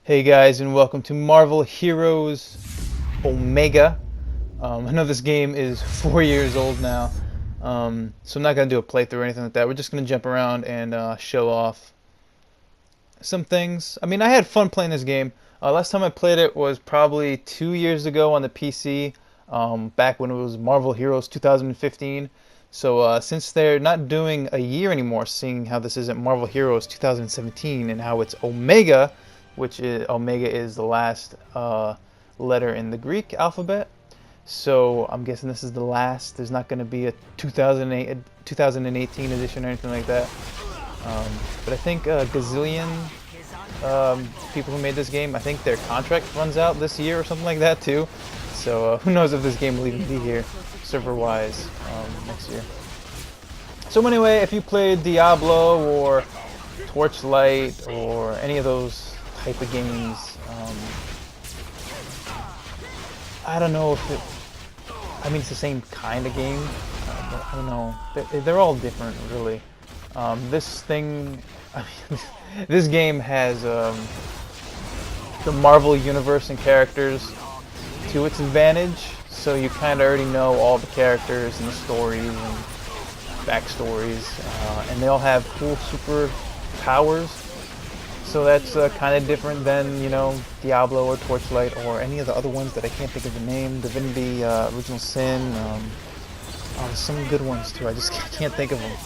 Hey guys, and welcome to Marvel Heroes Omega. I know this game is 4 years old now, so I'm not going to do a playthrough or anything like that. We're just going to jump around and show off some things. I mean, I had fun playing this game. Last time I played it was probably 2 years ago on the PC, back when it was Marvel Heroes 2015. So since they're not doing a year anymore, seeing how this isn't Marvel Heroes 2017 and how it's Omega, which is Omega is the last letter in the Greek alphabet. So I'm guessing this is the last. There's not going to be a 2018 edition or anything like that. But I think gazillion people who made this game, I think their contract runs out this year or something like that too. So who knows if this game will even be here server-wise next year. So anyway, if you played Diablo or Torchlight or any of those type of games, I don't know if it. I mean, it's the same kind of game. But I don't know. They're all different, really. This thing, I mean, this game has the Marvel universe and characters to its advantage. So you kind of already know all the characters and the stories and backstories, and they all have cool super powers. So that's kind of different than, you know, Diablo or Torchlight or any of the other ones that I can't think of the name. Divinity, Original Sin, there's some good ones too. I just can't think of them.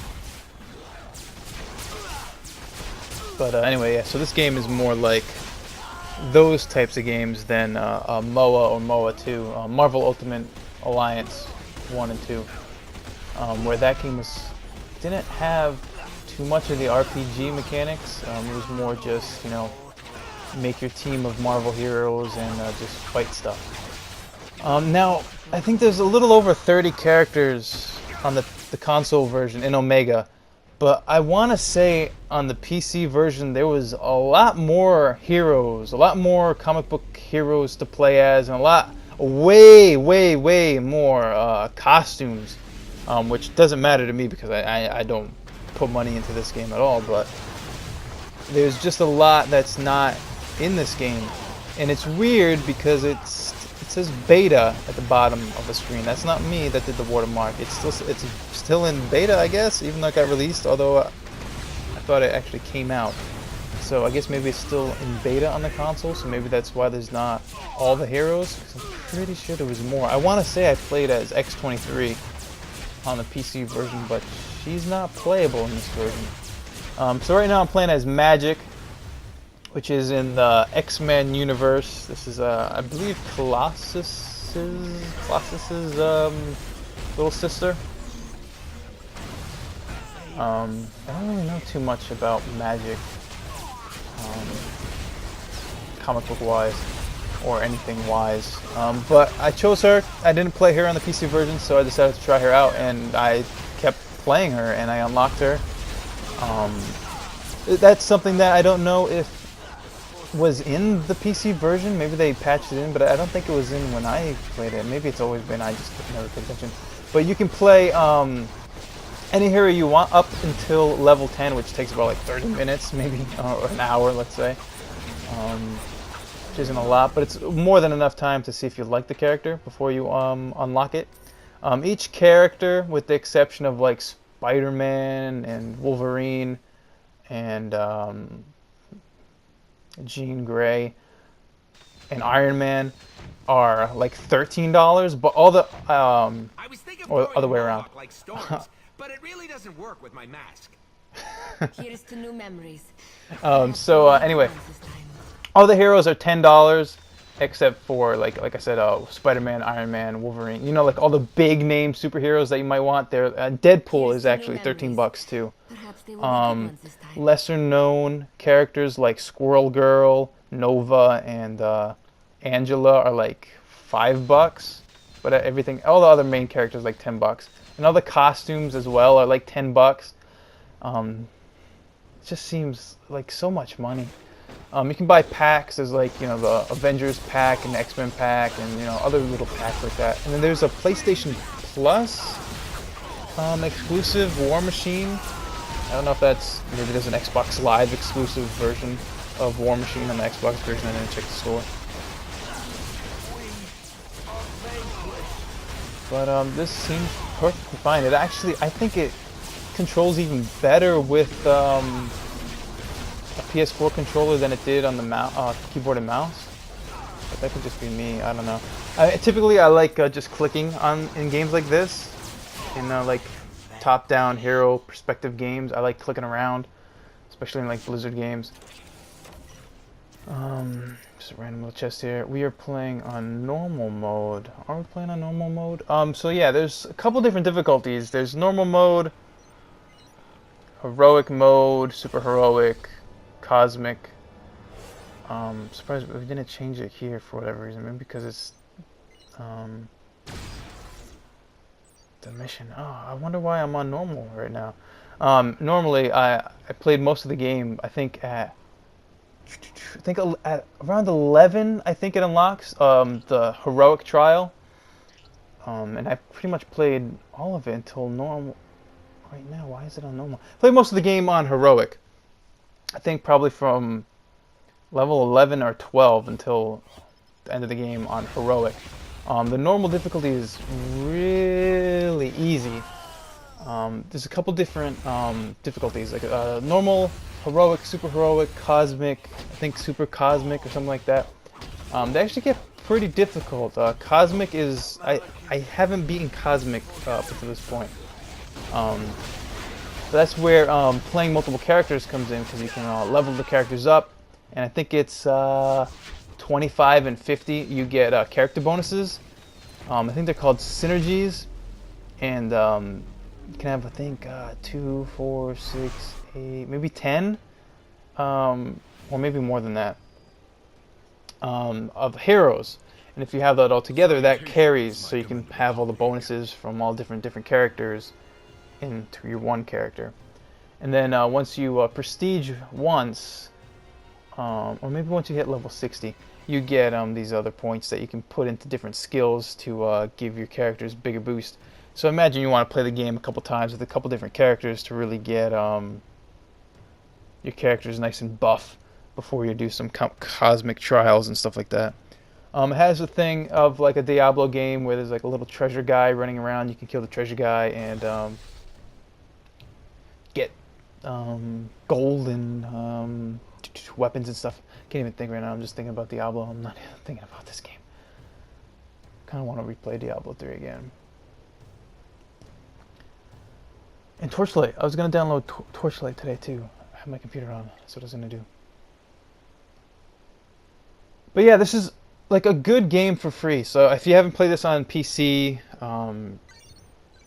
But anyway, yeah. So this game is more like those types of games than MOA or MOA 2, Marvel Ultimate Alliance 1 and 2, where that game didn't have too much of the RPG mechanics. It was more just, you know, make your team of Marvel heroes and just fight stuff. Now, I think there's a little over 30 characters on the console version in Omega, but I want to say on the PC version there was a lot more heroes, a lot more comic book heroes to play as, and way more costumes, which doesn't matter to me because I don't put money into this game at all, but there's just a lot that's not in this game, and it's weird because it says beta at the bottom of the screen. That's not me that did the watermark. It's still in beta, I guess, even though it got released, although I thought it actually came out. So I guess maybe it's still in beta on the console, so maybe that's why there's not all the heroes, because I'm pretty sure there was more. I want to say I played as X-23 on the PC version, but she's not playable in this version. So right now I'm playing as Magik, which is in the X-Men universe. This is, I believe, Colossus's little sister. I don't really know too much about Magik, comic book wise or anything wise, but I chose her. I didn't play her on the PC version, so I decided to try her out, and I kept playing her and I unlocked her. That's something that I don't know if was in the PC version. Maybe they patched it in, but I don't think it was in when I played it. Maybe it's always been, I just never paid attention. But you can play any hero you want up until level 10, which takes about like 30 minutes maybe, or an hour, let's say, which isn't a lot, but it's more than enough time to see if you like the character before you unlock it. Each character, with the exception of like Spider-Man and Wolverine and Jean Grey and Iron Man, are like $13, but all the or other way around. Like stones, but it really doesn't work with my mask. Here's to new memories. Anyway, all the heroes are $10, except for like I said, Spider-Man, Iron Man, Wolverine. You know, like all the big name superheroes that you might want. There, Deadpool is actually $13 too. Lesser known characters like Squirrel Girl, Nova, and Angela are like $5, but all the other main characters like $10, and all the costumes as well are like $10. It just seems like so much money. You can buy packs. There's like, you know, the Avengers pack and the X-Men pack, and, you know, other little packs like that. And then there's a PlayStation Plus exclusive War Machine. I don't know if maybe there's an Xbox Live exclusive version. of War Machine on the Xbox version, and then check the store. But this seems perfectly fine. It actually, I think it controls even better with a PS4 controller than it did on the keyboard and mouse. But that could just be me. I don't know. Typically, I like just clicking in games like this, in like top-down hero perspective games. I like clicking around, especially in like Blizzard games. Just a random little chest here. We are playing on normal mode. Are we playing on normal mode? So yeah, there's a couple different difficulties. There's normal mode, heroic mode, super heroic, cosmic. Surprised we didn't change it here for whatever reason. Maybe because it's the mission. Oh, I wonder why I'm on normal right now. Normally I played most of the game. I think at around 11, I think it unlocks the heroic trial, and I pretty much played all of it until normal. Right now, why is it on normal? I played most of the game on heroic. I think probably from level 11 or 12 until the end of the game on heroic. The normal difficulty is really easy. There's a couple different difficulties, like normal, heroic, super heroic, cosmic, I think super cosmic or something like that. They actually get pretty difficult. Cosmic is, I haven't beaten cosmic up to this point. So that's where playing multiple characters comes in, because you can level the characters up, and I think it's 25 and 50 you get character bonuses. I think they're called synergies, and you can have, I think, 2, 4, 6, 8, maybe 10, or maybe more than that, of heroes. And if you have that all together, that carries, so you can have all the bonuses from all different characters into your one character. And then once you prestige once, or maybe once you hit level 60, you get these other points that you can put into different skills to give your characters bigger boost. So imagine you want to play the game a couple times with a couple different characters to really get your characters nice and buff before you do some cosmic trials and stuff like that. It has a thing of like a Diablo game where there's like a little treasure guy running around. You can kill the treasure guy and get gold and weapons and stuff. Can't even think right now. I'm just thinking about Diablo. I'm not even thinking about this game. Kind of want to replay Diablo 3 again. And Torchlight. I was going to download Torchlight today too. I have my computer on. That's what I was going to do. But yeah, this is like a good game for free. So if you haven't played this on PC in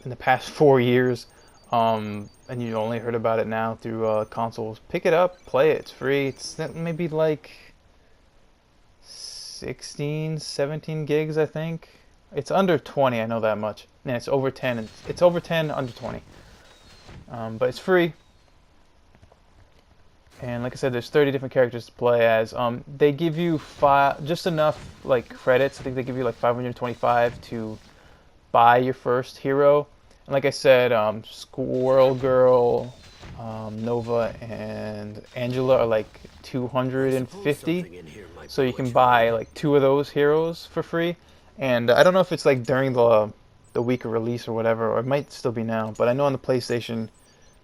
the past 4 years, and you only heard about it now through consoles, pick it up, play it. It's free. It's maybe like 16, 17 gigs, I think. It's under 20, I know that much. And it's over 10. It's over 10, under 20. But it's free. And like I said, there's 30 different characters to play as. They give you just enough like credits. I think they give you like 525 to buy your first hero. And like I said, Squirrel Girl, Nova, and Angela are like 250. So you can buy like 2 of those heroes for free. And I don't know if it's like during the week of release or whatever, or it might still be now. But I know on the PlayStation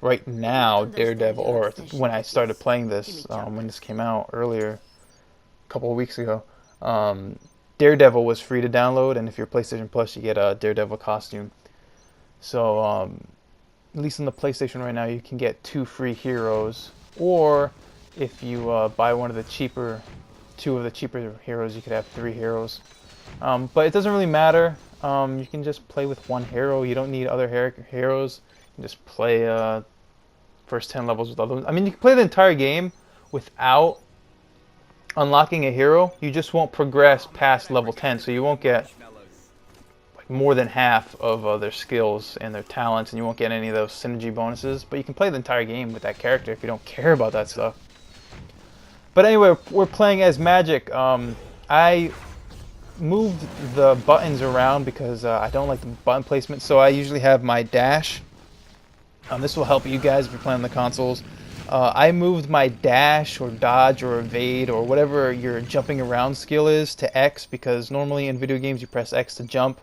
right now, Daredevil, or when I started playing this, when this came out earlier, a couple of weeks ago, Daredevil was free to download, and if you're PlayStation Plus, you get a Daredevil costume. So, at least on the PlayStation right now, you can get 2 free heroes, or if you buy one of the cheaper, 2 of the cheaper heroes, you could have 3 heroes. But it doesn't really matter. You can just play with 1 hero. You don't need other heroes. You can just play first 10 levels with others. I mean, you can play the entire game without unlocking a hero. You just won't progress past level 10, so you won't get like more than half of their skills and their talents, and you won't get any of those synergy bonuses. But you can play the entire game with that character if you don't care about that stuff. But anyway, we're playing as Magik. I moved the buttons around because I don't like the button placement, so I usually have my dash. This will help you guys if you're playing on the consoles. I moved my dash or dodge or evade or whatever your jumping around skill is to X, because normally in video games you press X to jump.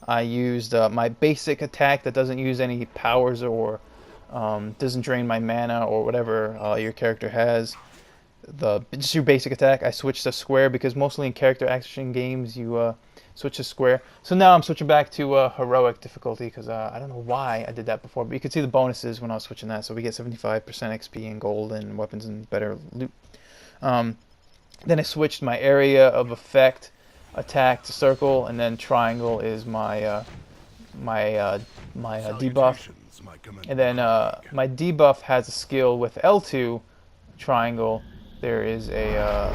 I used my basic attack that doesn't use any powers or doesn't drain my mana or whatever your character has. Just your basic attack. I switched to square because mostly in character action games you switch to square. So now I'm switching back to heroic difficulty because I don't know why I did that before, but you can see the bonuses when I was switching that. So we get 75% XP and gold and weapons and better loot. Then I switched my area of effect attack to circle, and then triangle is my debuff. And then my debuff has a skill with L2 triangle. There is an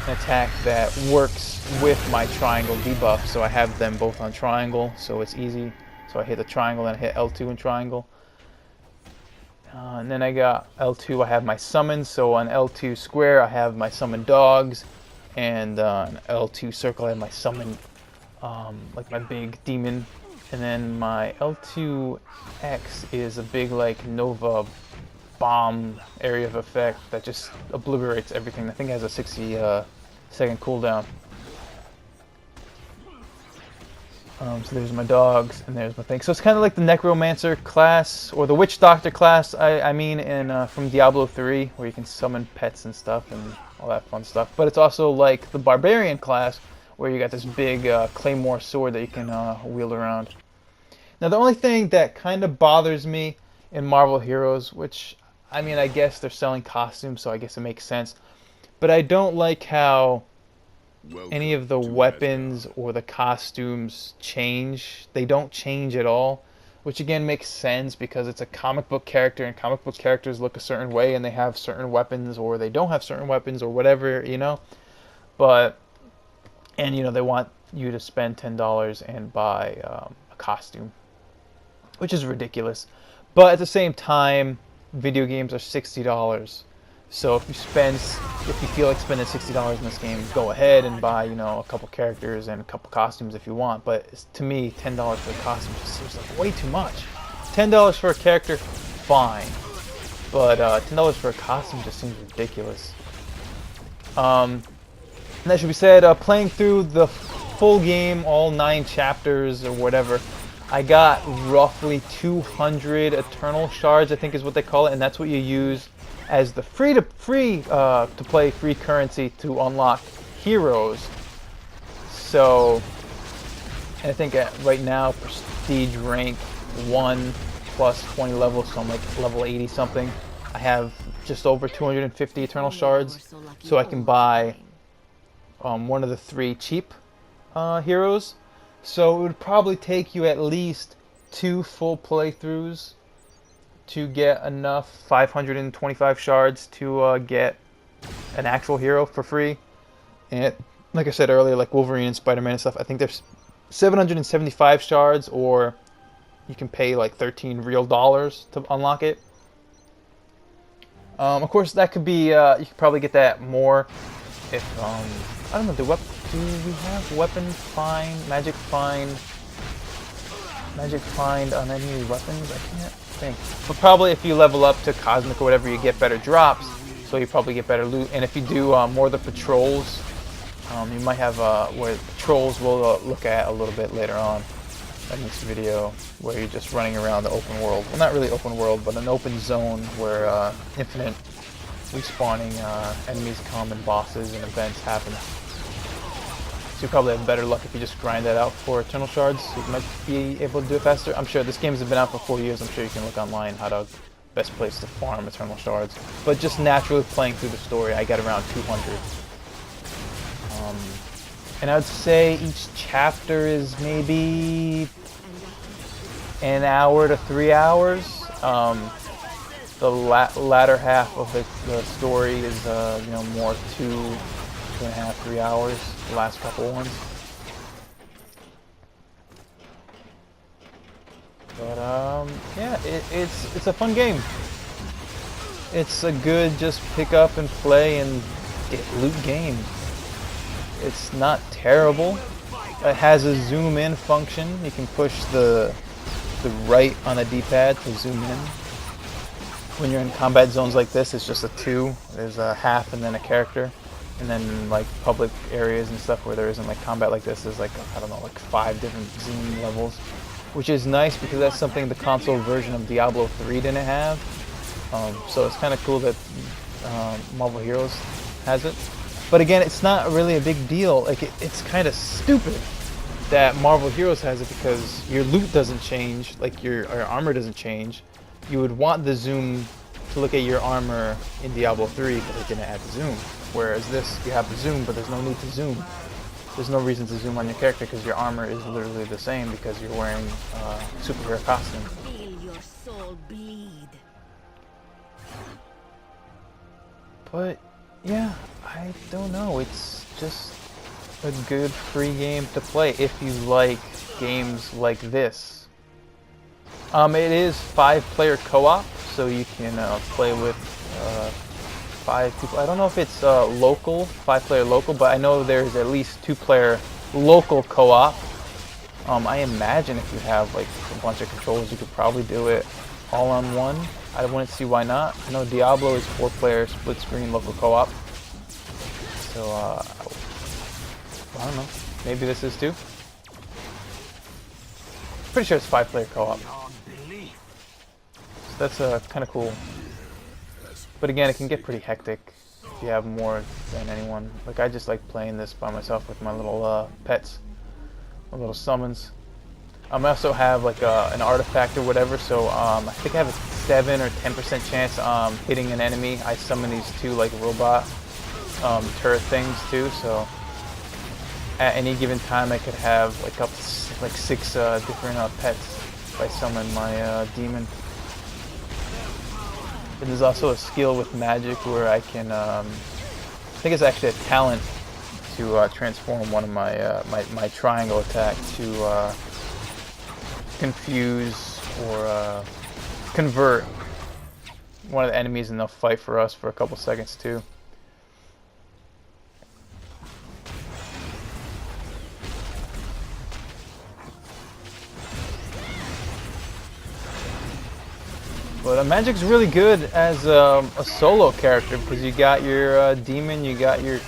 attack that works with my triangle debuff, so I have them both on triangle, so it's easy. So I hit the triangle and I hit L2 and triangle. And then I got L2, I have my summons, so on L2 square I have my summon dogs, and on L2 circle I have my summon, like my big demon. And then my L2X is a big like Nova bomb area of effect that just obliterates everything. I think it has a 60-second cooldown. So there's my dogs, and there's my thing. So it's kind of like the Necromancer class, or the Witch Doctor class, I mean, in from Diablo 3, where you can summon pets and stuff and all that fun stuff. But it's also like the Barbarian class, where you got this big claymore sword that you can wield around. Now the only thing that kind of bothers me in Marvel Heroes, which, I mean, I guess they're selling costumes, so I guess it makes sense, but I don't like how any of the weapons or the costumes change. They don't change at all, which again makes sense because it's a comic book character, and comic book characters look a certain way and they have certain weapons, or they don't have certain weapons, or whatever, you know. But, and you know, they want you to spend $10 and buy a costume, which is ridiculous. But at the same time, video games are $60. So if you feel like spending $60 in this game, go ahead and buy, you know, a couple characters and a couple costumes if you want. But to me, $10 for a costume just seems like way too much. $10 for a character, fine. But $10 for a costume just seems ridiculous. And that should be said, playing through the full game, all 9 chapters or whatever, I got roughly 200 Eternal Shards, I think is what they call it, and that's what you use as the free to play free currency to unlock heroes. So, and I think right now prestige rank 1 plus 20 levels, so I'm like level 80 something. I have just over 250 Eternal Shards, so I can buy one of the 3 cheap heroes. So it would probably take you at least 2 full playthroughs to get enough 525 shards to get an actual hero for free. And like I said earlier, like Wolverine and Spider-Man and stuff, I think there's 775 shards, or you can pay like $13 real to unlock it. Of course, that could be, you could probably get that more if, I don't know, do we have weapon find, magic find on any weapons? I can't think. But probably if you level up to cosmic or whatever, you get better drops, so you probably get better loot. And if you do more of the patrols, you might have where patrols we'll look at a little bit later on in this video, where you're just running around the open world. Well, not really open world, but an open zone where infinite respawning enemies come and bosses and events happen. So you probably have better luck if you just grind that out for Eternal Shards. So you might be able to do it faster. I'm sure this game has been out for 4 years. I'm sure you can look online how to best place to farm Eternal Shards. But just naturally playing through the story, I got around 200. And I would say each chapter is maybe an hour to 3 hours. The latter half of the story is you know, more 2.5, 3 hours. The last couple ones. But yeah, it's a fun game. It's a good just pick up and play and get loot game. It's not terrible. It has a zoom in function. You can push the right on the D-pad to zoom in. when you're in combat zones like this, it's just a two. There's a half and then a character. And then like public areas and stuff where there isn't like combat like this, there's like, I don't know, like 5 different zoom levels. Which is nice because that's something the console version of Diablo 3 didn't have. So it's kind of cool that Marvel Heroes has it. But again, it's not really a big deal. Like it's kind of stupid that Marvel Heroes has it because your loot doesn't change, like your armor doesn't change. You would want the zoom to look at your armor in Diablo 3 because it didn't add the zoom. Whereas this, you have the zoom, but there's no need to zoom. There's no reason to zoom on your character because your armor is literally the same because you're wearing superhero costume. Feel your soul bleed. But yeah, I don't know. It's just a good free game to play if you like games like this. It is 5-player co-op, so you can play with 5 people. I don't know if it's local, 5-player local, but I know there's at least 2-player local co-op. I imagine if you have like a bunch of controllers, you could probably do it all on one. I wouldn't see why not. I know Diablo is 4-player split screen local co-op. So I don't know. Maybe this is too. Pretty sure it's 5-player co-op. So that's kind of cool. But again, it can get pretty hectic if you have more than anyone. Like I just like playing this by myself with my little pets, my little summons. I also have like an artifact or whatever, so I think I have a 7 or 10% chance hitting an enemy. I summon these 2 like robot turret things too, so at any given time I could have like up to like 6 different pets if I summon my demon. And there's also a skill with Magik where I can, I think it's actually a talent to transform one of my my triangle attack to confuse or convert one of the enemies, and they'll fight for us for a couple seconds too. But Magik's really good as a solo character because you got your demon, you got your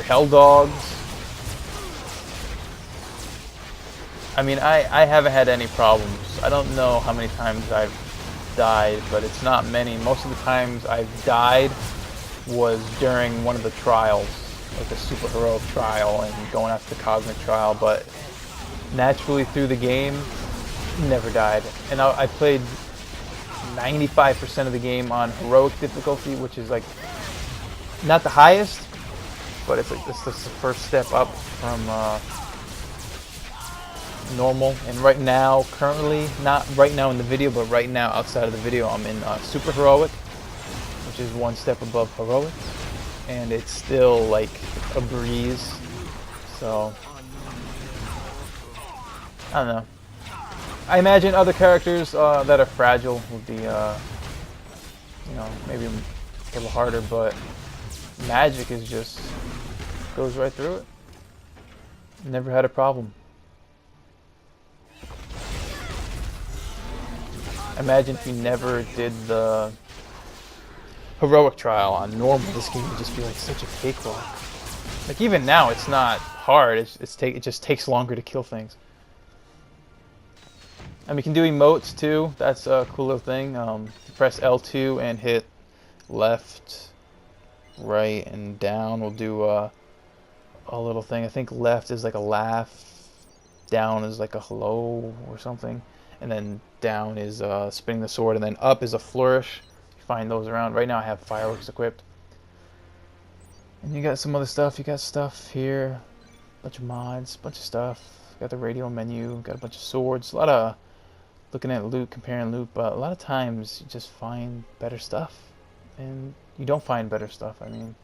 hell dogs. I mean, I haven't had any problems. I don't know how many times I've died, but it's not many. Most of the times I've died was during one of the trials, like the super heroic trial and going after the cosmic trial. But naturally through the game, never died. And I played 95% of the game on heroic difficulty, which is like not the highest, but it's like it's the first step up from normal. And right now, currently, not right now in the video, but right now outside of the video, I'm in super heroic, which is 1 step above heroic, and it's still like a breeze. So I don't know. I imagine other characters that are fragile would be, you know, maybe a little harder, but Magik is just goes right through it. Never had a problem. Imagine if you never did the heroic trial on normal. This game would just be like such a cakewalk. Like even now, it's not hard. It just takes longer to kill things. And we can do emotes too. That's a cool little thing. Press L2 and hit left, right, and down. We'll do a little thing. I think left is like a laugh, down is like a hello or something, and then down is spinning the sword, and then up is a flourish. You find those around. Right now I have fireworks equipped. And you got some other stuff. You got stuff here, bunch of mods, bunch of stuff. Got the radio menu. Got a bunch of swords. A lot of looking at loot, comparing loot, but a lot of times you just find better stuff, and you don't find better stuff. I mean,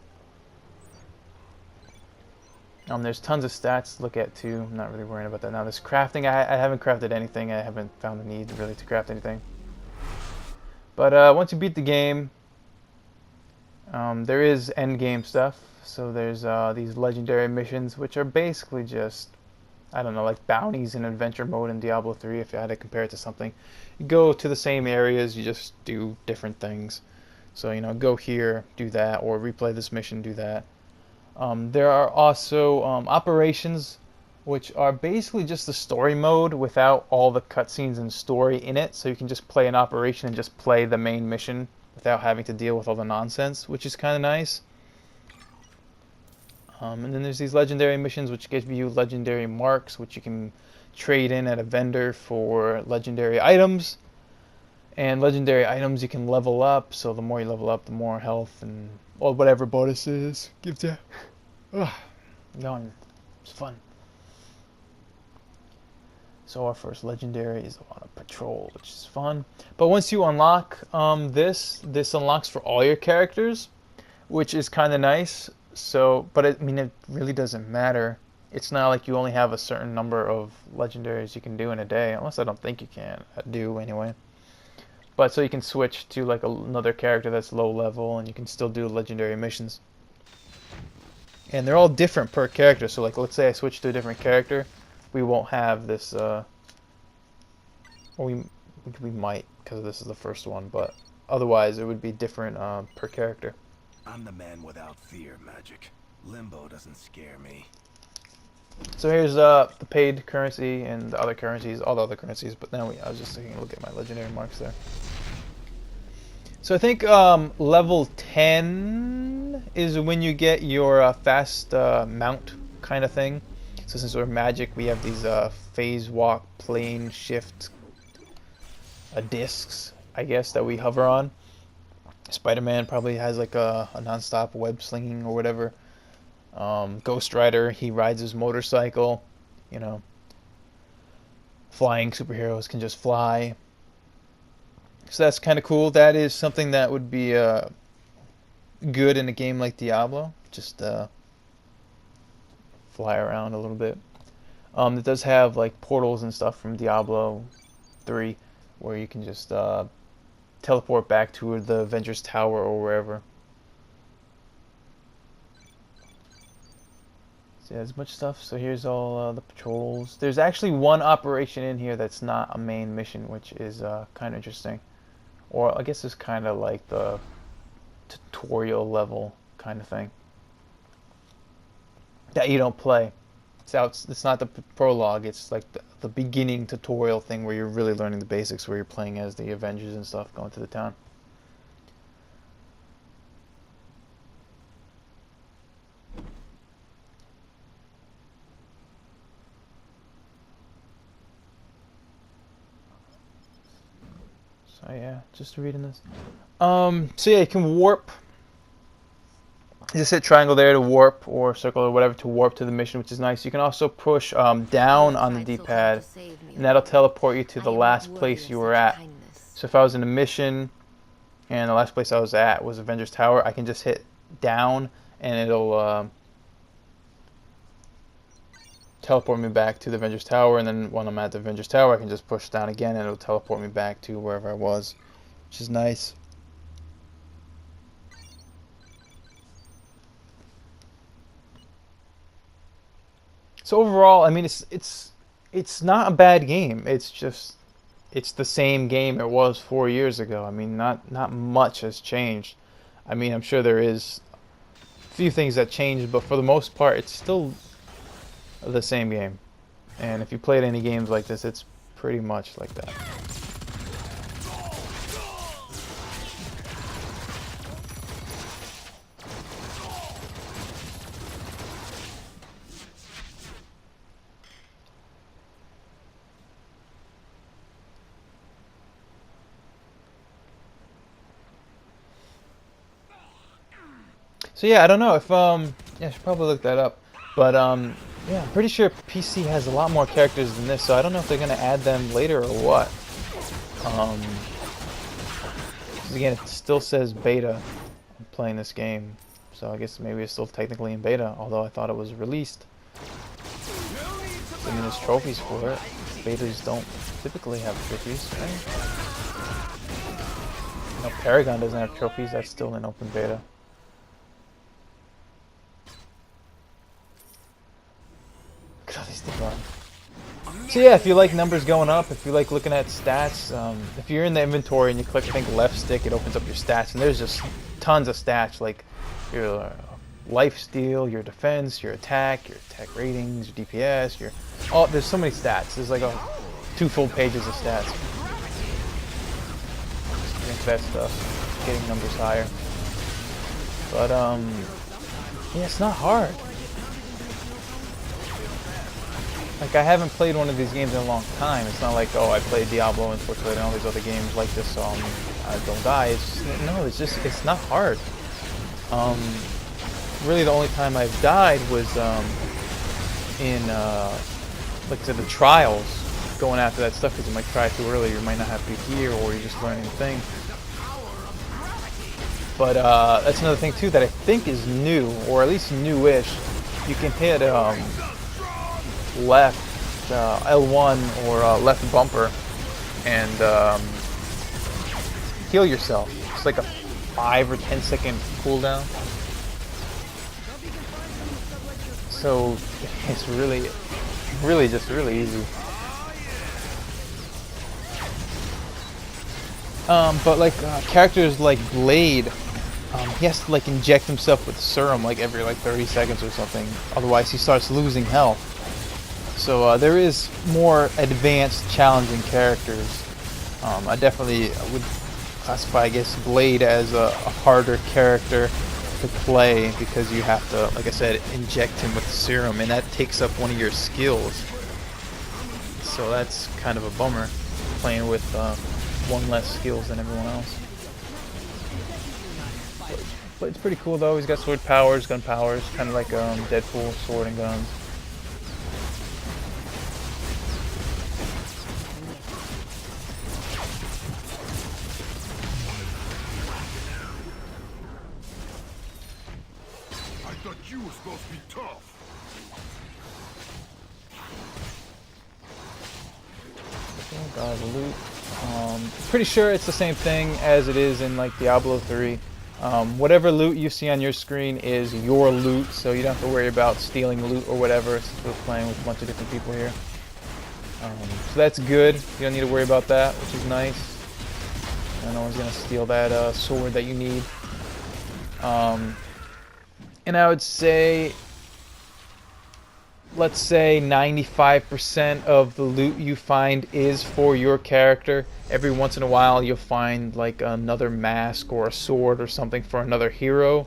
there's tons of stats to look at too. I'm not really worrying about that now. There's crafting. I haven't crafted anything. I haven't found the need really to craft anything. But once you beat the game, there is end game stuff. So there's these legendary missions, which are basically just, I don't know, like bounties in adventure mode in Diablo 3, if I had to compare it to something. You go to the same areas, you just do different things. So, you know, go here, do that, or replay this mission, do that. There are also operations, which are basically just the story mode without all the cutscenes and story in it. So you can just play an operation and just play the main mission without having to deal with all the nonsense, which is kind of nice. And then there's these legendary missions, which give you legendary marks, which you can trade in at a vendor for legendary items. And legendary items you can level up, so the more you level up, the more health and or whatever bonuses gives you. Ugh, going. It's fun. So our first legendary is on a patrol, which is fun. But once you unlock this unlocks for all your characters, which is kind of nice. So, but I mean, it really doesn't matter. It's not like you only have a certain number of legendaries you can do in a day, unless I don't think you can do anyway. But so you can switch to like another character that's low level, and you can still do legendary missions. And they're all different per character. So like, let's say I switch to a different character, we won't have this. Or we might, because this is the first one, but otherwise it would be different per character. I'm the man without fear, Magik. Limbo doesn't scare me. So here's the paid currency and the other currencies, all the other currencies. But now I was just taking a look at my legendary marks there. So I think level 10 is when you get your fast mount kind of thing. So since we're Magik, we have these phase walk, plane shift discs, I guess, that we hover on. Spider-Man probably has like a non-stop web slinging or whatever. Ghost Rider, he rides his motorcycle. You know, flying superheroes can just fly. So that's kind of cool. That is something that would be good in a game like Diablo. Just fly around a little bit. It does have like portals and stuff from Diablo 3, where you can just teleport back to the Avengers Tower or wherever. So yeah, there's a bunch of stuff. So here's all the patrols. There's actually one operation in here that's not a main mission, which is kind of interesting. Or I guess it's kind of like the tutorial level kind of thing that you don't play. It's not the prologue. It's like the beginning tutorial thing where you're really learning the basics, where you're playing as the Avengers and stuff, going to the town. So yeah, just reading this. So yeah, you can warp. Just hit triangle there to warp, or circle or whatever to warp to the mission, which is nice. You can also push down on the D-pad, and that'll teleport you to the last place you were at. So if I was in a mission, and the last place I was at was Avengers Tower, I can just hit down, and it'll teleport me back to the Avengers Tower. And then when I'm at the Avengers Tower, I can just push down again, and it'll teleport me back to wherever I was, which is nice. So overall, I mean, it's not a bad game. It's just it's the same game it was 4 years ago. I mean, not much has changed. I mean, I'm sure there is a few things that changed, but for the most part, it's still the same game. And if you played any games like this, it's pretty much like that. So yeah, I don't know if yeah, I should probably look that up. But yeah, I'm pretty sure PC has a lot more characters than this, so I don't know if they're gonna add them later or what. 'Cause again, it still says beta. I'm playing this game, so I guess maybe it's still technically in beta. Although I thought it was released. I mean, there's trophies for it. Betas don't typically have trophies, right? No, Paragon doesn't have trophies. That's still in open beta. Look at all these things on. So yeah, if you like numbers going up, if you like looking at stats, if you're in the inventory and you click, I think, left stick, it opens up your stats, and there's just tons of stats, like your life steal, your defense, your attack ratings, your DPS, there's so many stats. There's like 2 full pages of stats. Just get into that stuff, getting numbers higher. But yeah, it's not hard. Like, I haven't played one of these games in a long time. It's not like, oh, I played Diablo and Torchlight and all these other games like this, so I don't die. It's not hard. Really, the only time I've died was in like I said, the trials, going after that stuff, because you might try too early, you might not have good gear, or you're just learning the thing. But that's another thing too that I think is new, or at least newish. You can hit left L1 or left bumper and heal yourself. It's like a 5 or 10 second cooldown. So it's really just really easy. But like characters like Blade, he has to like inject himself with serum like every like 30 seconds or something. Otherwise he starts losing health. So there is more advanced, challenging characters. I definitely would classify, I guess, Blade as a harder character to play because you have to, like I said, inject him with serum, and that takes up one of your skills. So that's kind of a bummer, playing with one less skills than everyone else. But it's pretty cool though. He's got sword powers, gun powers, kind of like Deadpool, sword and guns. I thought you were supposed to be tough. Oh god, the loot. Pretty sure it's the same thing as it is in like Diablo 3. Whatever loot you see on your screen is your loot, so you don't have to worry about stealing loot or whatever, since we're playing with a bunch of different people here. So that's good. You don't need to worry about that, which is nice. No one's gonna steal that sword that you need. And I would say, let's say 95% of the loot you find is for your character. Every once in a while you'll find like another mask or a sword or something for another hero.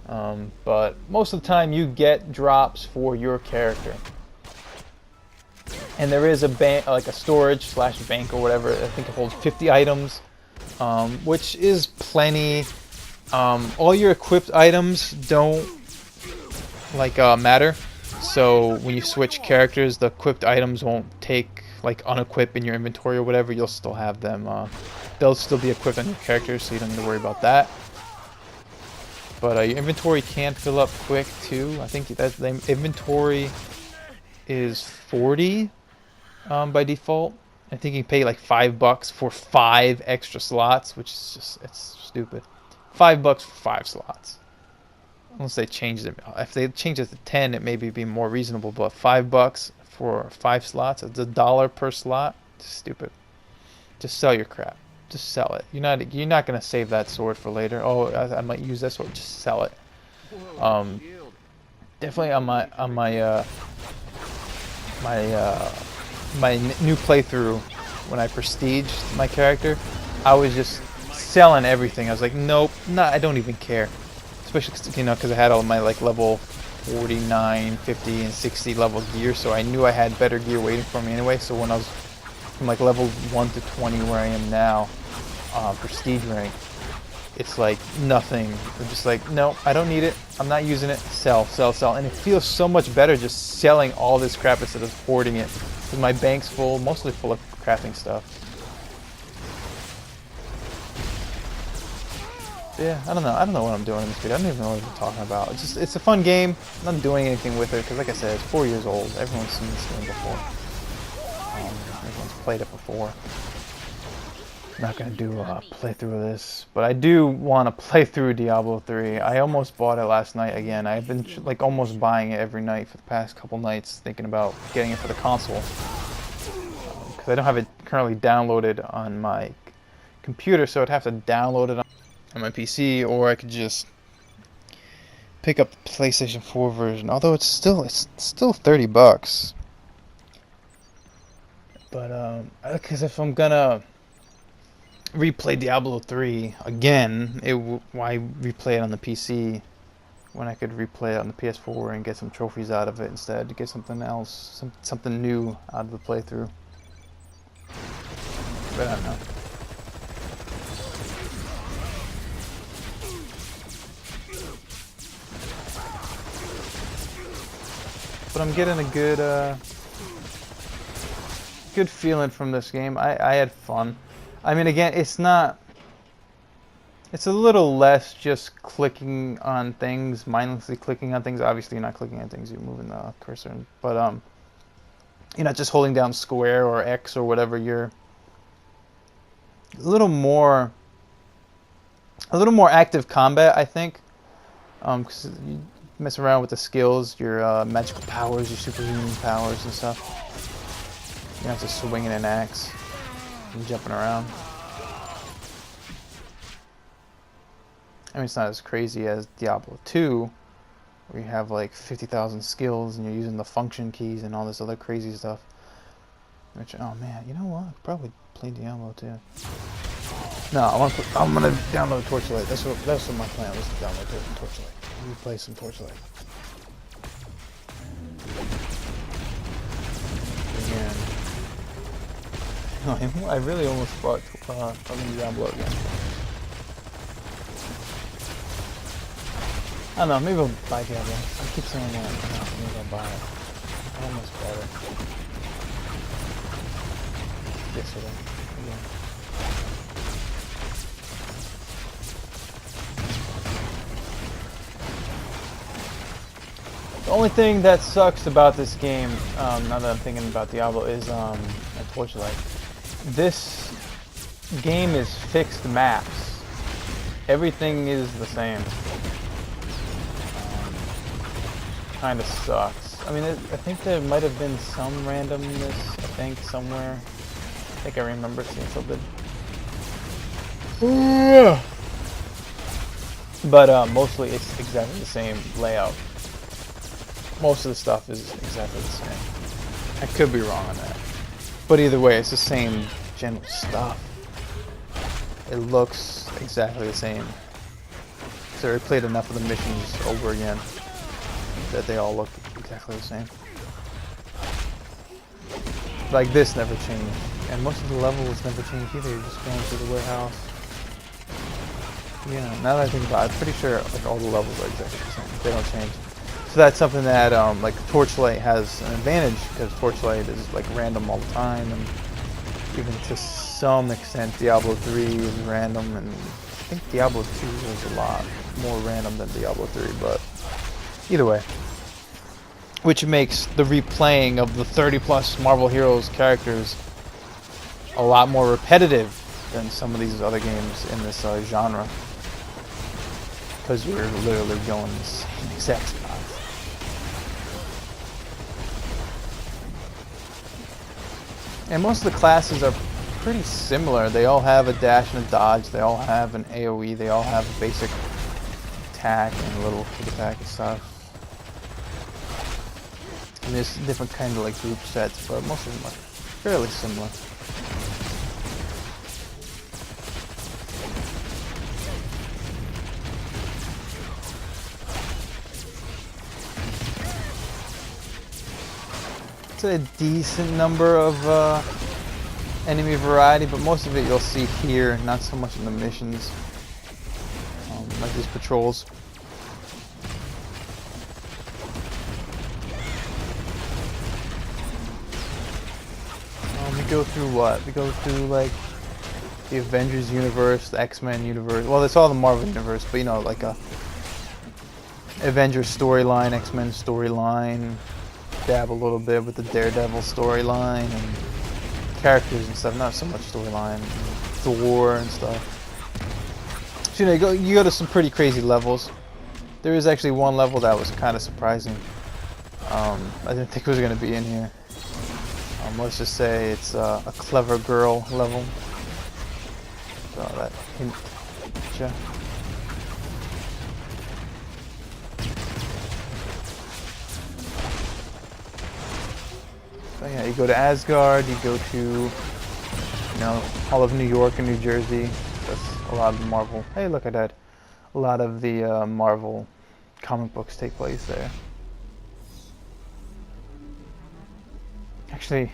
But most of the time you get drops for your character. And there is a like a storage slash bank or whatever. I think it holds 50 items, which is plenty. All your equipped items don't like matter. So when you switch characters, the equipped items won't take like unequip in your inventory or whatever. You'll still have them. They'll still be equipped on your characters, so you don't need to worry about that. But your inventory can fill up quick too. I think that the inventory is 40 by default. I think you can pay like $5 for 5 extra slots, which is just, it's stupid. $5 for 5 slots. Unless they change it. If they change it to 10, it maybe be more reasonable. But $5 for 5 slots, it's $1 per slot. It's stupid. Just sell your crap. Just sell it. You're not gonna save that sword for later. Oh, I might use that sword. Just sell it. Definitely on my new playthrough, when I prestiged my character, I was just selling everything. I was like, nope, I don't even care. Especially because I had all my like level 49, 50, and 60 level gear, so I knew I had better gear waiting for me anyway. So when I was from like level 1 to 20 where I am now, prestige rank, it's like nothing. I'm just like, no, I don't need it. I'm not using it. Sell, sell, sell. And it feels so much better just selling all this crap instead of hoarding it. Because my bank's full, mostly full of crafting stuff. Yeah, I don't know what I'm doing in this video. I don't even know what I'm talking about. It's a fun game. I'm not doing anything with it because, like I said, it's 4 years old. Everyone's seen this game before. Everyone's played it before. I'm not gonna do a playthrough of this, but I do want to play through Diablo 3. I almost bought it last night again. I've been like almost buying it every night for the past couple nights, thinking about getting it for the console. Because I don't have it currently downloaded on my computer, so I'd have to download it on my PC, or I could just pick up the PlayStation 4 version. Although it's still $30. But because if I'm gonna replay Diablo 3 again, why replay it on the PC when I could replay it on the PS4 and get some trophies out of it instead, to get something else, something new out of the playthrough. But I don't know. But I'm getting a good feeling from this game. I had fun. I mean, again, it's a little less just clicking on things, mindlessly clicking on things. Obviously, you're not clicking on things, you're moving the cursor. But you're not just holding down square or X or whatever. You're a little more active combat, I think. 'Cause you mess around with the skills, your magical powers, your superhuman powers and stuff. You're not just swinging an axe and jumping around. I mean, it's not as crazy as Diablo 2, where you have like 50,000 skills and you're using the function keys and all this other crazy stuff. Which, oh man, you know what? I could probably play Diablo 2. No, I'm gonna download Torchlight. That's what my plan was, to download Torchlight. Let me play some Torchlight. Again. I really almost bought Diablo again. I don't know, maybe I'll buy Diablo. I keep saying that, but no, maybe I'll buy it. I almost bought it. Yesterday. Again. The only thing that sucks about this game, now that I'm thinking about Diablo, is Torchlight. This game is fixed maps. Everything is the same. Kind of sucks. I mean, I think there might have been some randomness, I think, somewhere. I think I remember seeing something. But mostly it's exactly the same layout. Most of the stuff is exactly the same. I could be wrong on that. But either way, it's the same general stuff. It looks exactly the same. So I played enough of the missions over again that they all look exactly the same. Like this never changed. And most of the levels never changed either. You're just going through the warehouse. Yeah, now that I think about it, I'm pretty sure like all the levels are exactly the same. They don't change. So that's something that like Torchlight has an advantage, because Torchlight is like random all the time, and even to some extent Diablo 3 is random, and I think Diablo 2 is a lot more random than Diablo 3, but either way. Which makes the replaying of the 30+ Marvel Heroes characters a lot more repetitive than some of these other games in this genre. Because you're literally going the same exact spots. And most of the classes are pretty similar. They all have a dash and a dodge, they all have an AoE, they all have a basic attack and a little quick attack and stuff. And there's different kind of like group sets, but most of them are fairly similar. It's a decent number of enemy variety, but most of it you'll see here, not so much in the missions, like these patrols. We go through what? We go through like the Avengers universe, the X-Men universe. Well, it's all the Marvel universe, but you know, like a Avengers storyline, X-Men storyline. Dab a little bit with the Daredevil storyline and characters and stuff. Not so much storyline. the war and stuff. So, you know, you go to some pretty crazy levels. There is actually one level that was kind of surprising. I didn't think it was going to be in here. Let's just say it's a clever girl level. So that hint. Gotcha. So yeah, you go to Asgard, you go to, you know, all of New York and New Jersey. That's a lot of the Marvel. Hey, look at that. A lot of the Marvel comic books take place there. Actually,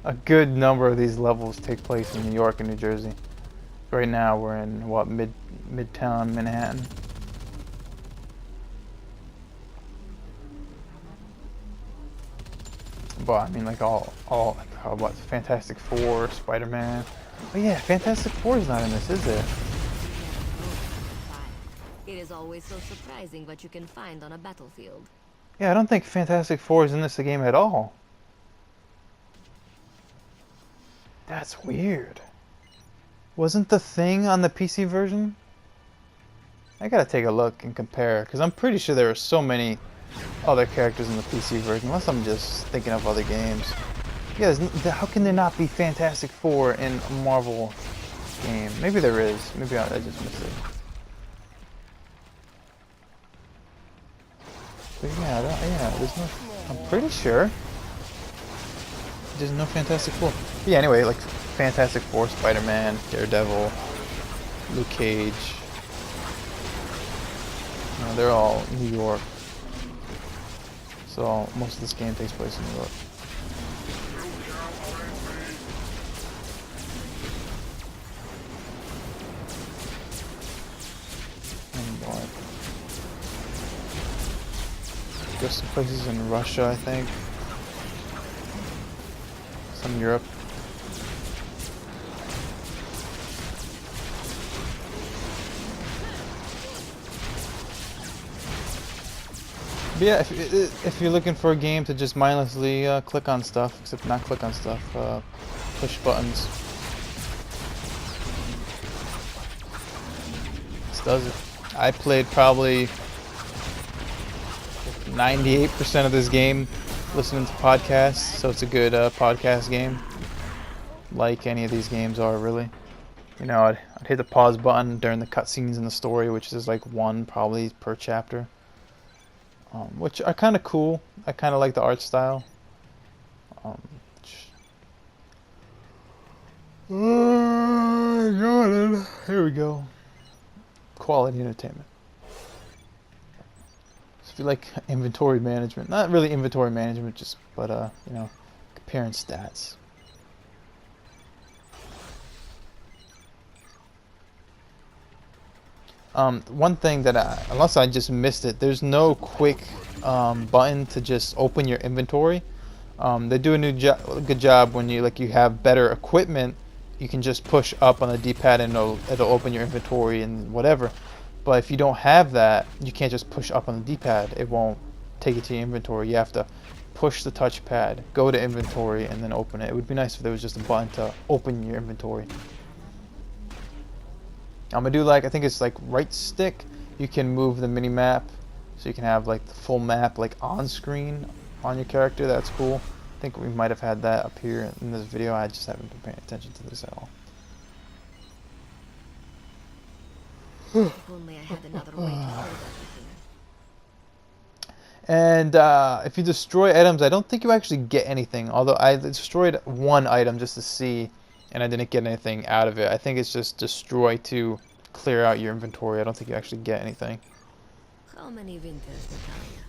a good number of these levels take place in New York and New Jersey. Right now, we're in what, Midtown Manhattan. But I mean, like all like, what, Fantastic Four, Spider-Man. Oh yeah, Fantastic Four is not in this, is it? It is always so surprising what you can find on a battlefield. Yeah, I don't think Fantastic Four is in this game at all. That's weird. Wasn't the Thing on the PC version? I gotta take a look and compare, because I'm pretty sure there are so many other characters in the PC version, unless I'm just thinking of other games. Yeah, how can there not be Fantastic Four in a Marvel game? Maybe there is. Maybe I just missed it. But yeah, there's no. I'm pretty sure there's no Fantastic Four. But yeah, anyway, like Fantastic Four, Spider-Man, Daredevil, Luke Cage. You know, they're all New York. So most of this game takes place in New York. There's some places in Russia, I think. Some Europe. But yeah, if you're looking for a game to just mindlessly click on stuff, except not click on stuff, push buttons. This does it. I played probably 98% of this game listening to podcasts, so it's a good podcast game. Like any of these games are, really. You know, I'd hit the pause button during the cutscenes in the story, which is like one probably per chapter. Which are kind of cool. I kind of like the art style. Here we go. Quality entertainment. So if you like inventory management, not really inventory management, just but you know, comparing stats. One thing that unless I just missed it, there's no quick button to just open your inventory. They do a good job when you have better equipment. You can just push up on the D-pad and it'll open your inventory and whatever. But if you don't have that, you can't just push up on the D-pad. It won't take you to your inventory. You have to push the touchpad, go to inventory, and then open it. It would be nice if there was just a button to open your inventory. I'm gonna do I think it's right stick. You can move the mini map, so you can have the full map on screen on your character. That's cool. I think we might have had that up here in this video. I just haven't been paying attention to this at all. If only I had another way to hold everything. And if you destroy items, I don't think you actually get anything. Although I destroyed one item just to see, and I didn't get anything out of it. I think it's just destroy to clear out your inventory. I don't think you actually get anything. How many winters, Natalia?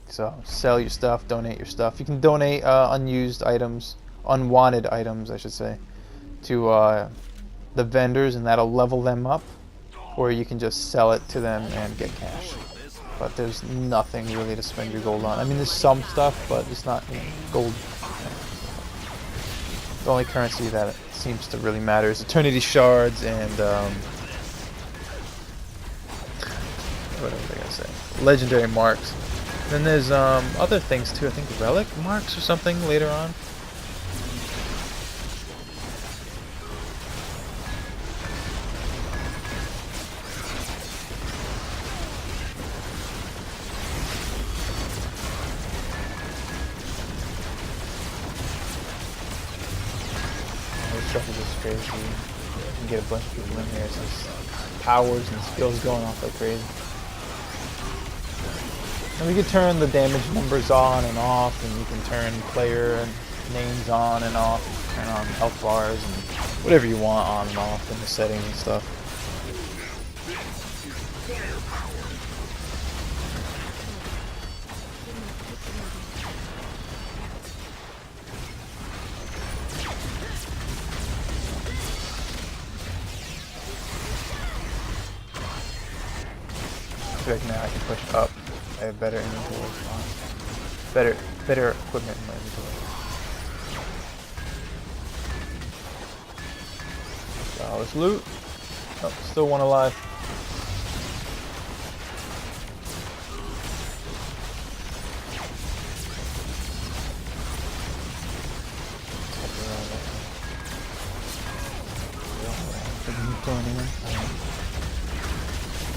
So sell your stuff, donate your stuff. You can donate unused items, unwanted items, I should say, to the vendors, and that'll level them up. Or you can just sell it to them and get cash. But there's nothing really to spend your gold on. I mean, there's some stuff, but it's not gold. The only currency that seems to really matter is Eternity Shards and what was I gonna say? Legendary marks. Then there's other things too. I think relic marks or something later on. stuff is just crazy. You can get a bunch of people in here. So it's powers and skills going off like crazy. And we can turn the damage numbers on and off, and you can turn player names on and off, turn on health bars and whatever you want on and off in the settings and stuff. I feel like now I can push up. I have better inventory response. Better equipment in my inventory. So let's loot. Oh, still one alive.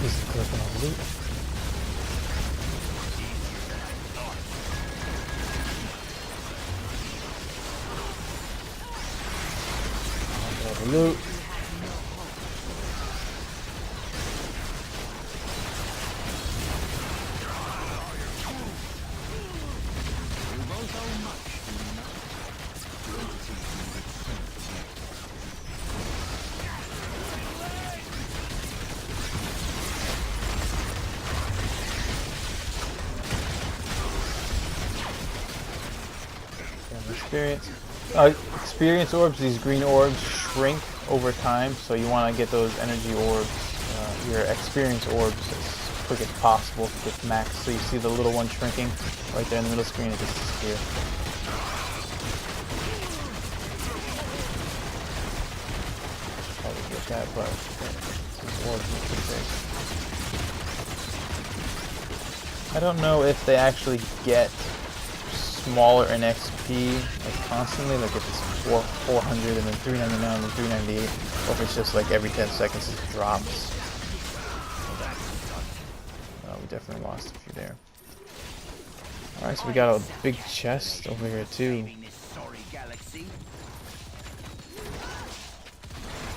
Just clicking on loot. Loot. Experience orbs, these green orbs shrink over time, so you want to get those energy orbs, your experience orbs as quick as possible to get max. So you see the little one shrinking right there in the middle screen, it just disappears. Probably get that, but these orbs are pretty big. I don't know if they actually get smaller in XP like constantly, like if it's 400 and then 399 and then 398, or if it's just like every 10 seconds it drops. We definitely lost a few there. Alright, so we got a big chest over here too.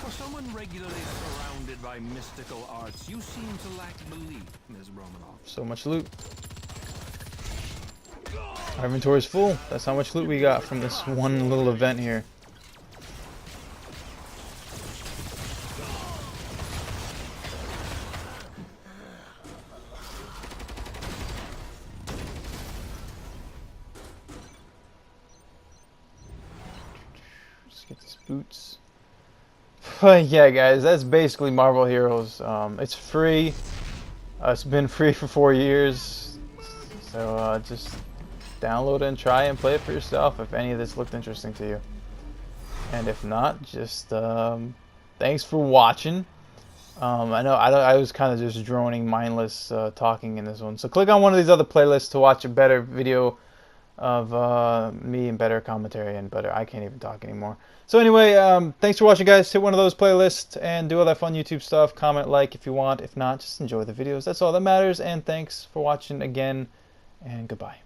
For someone regularly surrounded by mystical arts, you seem to lack belief, Ms. Romanoff. So much loot. Our inventory is full. That's how much loot we got from this one little event here. Let's get these boots. But yeah, guys, that's basically Marvel Heroes. It's free. It's been free for 4 years. So just download it and try and play it for yourself if any of this looked interesting to you. And if not, just thanks for watching. I know I was kind of just droning, mindless talking in this one. So click on one of these other playlists to watch a better video of me and better commentary and better. I can't even talk anymore. So anyway, thanks for watching, guys. Hit one of those playlists and do all that fun YouTube stuff. Comment, like if you want. If not, just enjoy the videos. That's all that matters. And thanks for watching again. And goodbye.